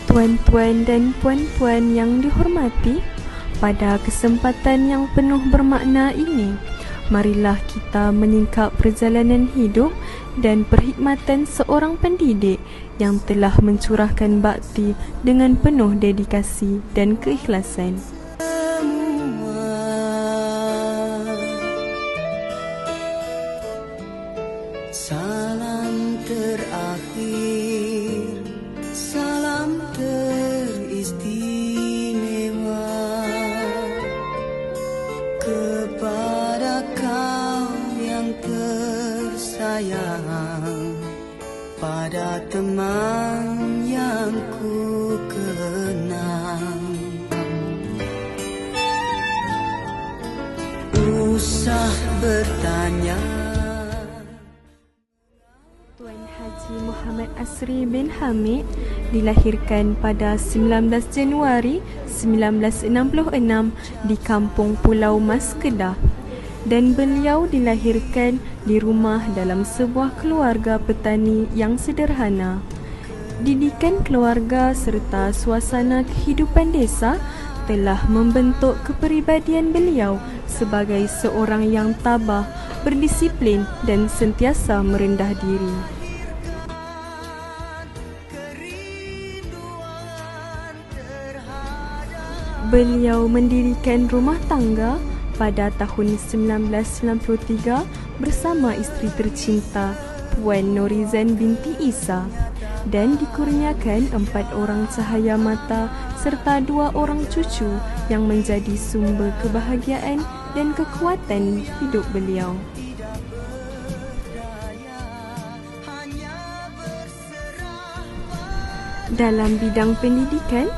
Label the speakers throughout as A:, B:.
A: Tuan-tuan dan puan-puan yang dihormati, pada kesempatan yang penuh bermakna ini, marilah kita menyingkap perjalanan hidup dan perkhidmatan seorang pendidik yang telah mencurahkan bakti dengan penuh dedikasi dan keikhlasan.
B: Salam terakhir, salam teristimewa kepada kau yang tersayang, pada teman yang ku kenang. Usah bertanya.
A: Tuan Haji Muhammad Asri bin Hamid dilahirkan pada 19 Januari 1966 di Kampung Pulau Mas, Kedah, dan beliau dilahirkan di rumah dalam sebuah keluarga petani yang sederhana. Didikan keluarga serta suasana kehidupan desa telah membentuk kepribadian beliau sebagai seorang yang tabah, berdisiplin dan sentiasa merendah diri. Beliau mendirikan rumah tangga pada tahun 1993 bersama isteri tercinta Puan Norizan binti Isa dan dikurniakan 4 orang cahaya mata serta 2 orang cucu yang menjadi sumber kebahagiaan dan kekuatan hidup beliau. Dalam bidang pendidikan,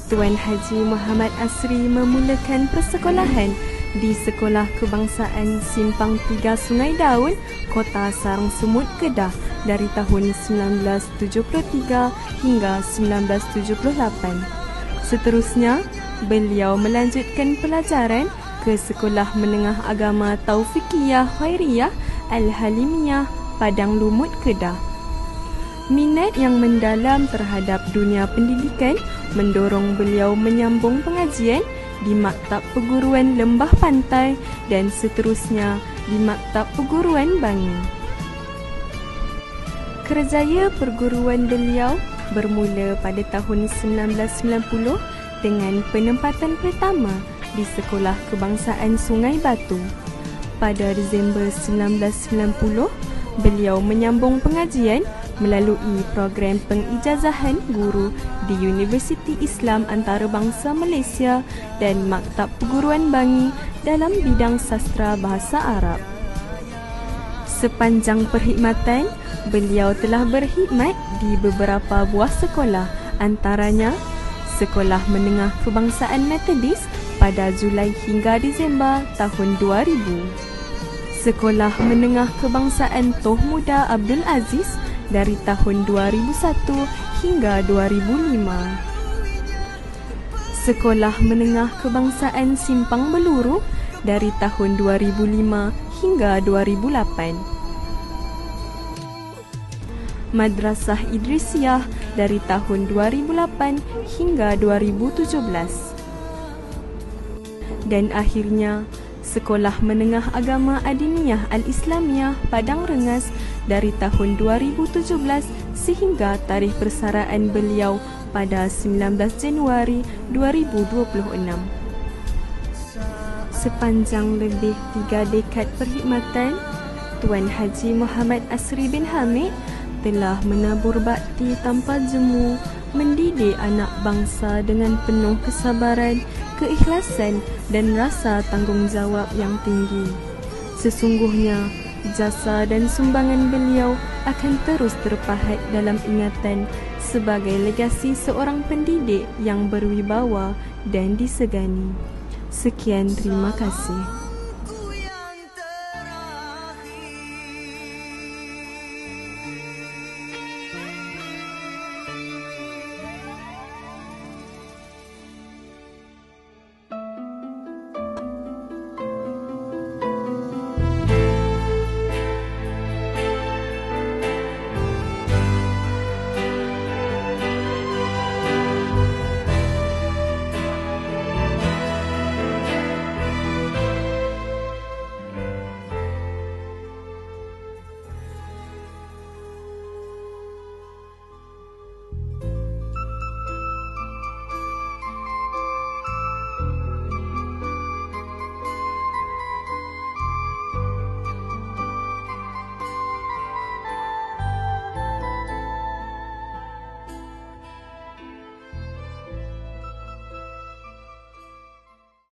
A: Tuan Haji Muhammad Asri memulakan persekolahan di Sekolah Kebangsaan Simpang 3 Sungai Daun, Kota Sarang Semut, Kedah dari tahun 1973 hingga 1978. Seterusnya, beliau melanjutkan pelajaran ke Sekolah Menengah Agama Taufikiyah Khairiyah Al-Halimiyah, Padang Lumut, Kedah. Minat yang mendalam terhadap dunia pendidikan mendorong beliau menyambung pengajian di Maktab Perguruan Lembah Pantai dan seterusnya di Maktab Perguruan Bangi. Kerjaya perguruan beliau bermula pada tahun 1990 dengan penempatan pertama di Sekolah Kebangsaan Sungai Batu. Pada Disember 1990, beliau menyambung pengajian melalui program pengijazahan guru di Universiti Islam Antarabangsa Malaysia dan Maktab Perguruan Bangi dalam bidang sastra bahasa Arab. Sepanjang perkhidmatan, beliau telah berkhidmat di beberapa buah sekolah, antaranya Sekolah Menengah Kebangsaan Metodis pada Julai hingga Disember tahun 2000, Sekolah Menengah Kebangsaan Toh Muda Abdul Aziz dari tahun 2001 hingga 2005, Sekolah Menengah Kebangsaan Simpang Beluru dari tahun 2005 hingga 2008, Madrasah Idrisiyah dari tahun 2008 hingga 2017, dan akhirnya Sekolah Menengah Agama Adiniyah Al-Islamiyah Padang Rengas dari tahun 2017 sehingga tarikh persaraan beliau pada 19 Januari 2026. Sepanjang lebih 3 dekad perkhidmatan, Tuan Haji Muhammad Asri bin Hamid telah menabur bakti tanpa jemu, mendidik anak bangsa dengan penuh kesabaran, keikhlasan dan rasa tanggungjawab yang tinggi. Sesungguhnya, jasa dan sumbangan beliau akan terus terpahat dalam ingatan sebagai legasi seorang pendidik yang berwibawa dan disegani. Sekian, terima kasih.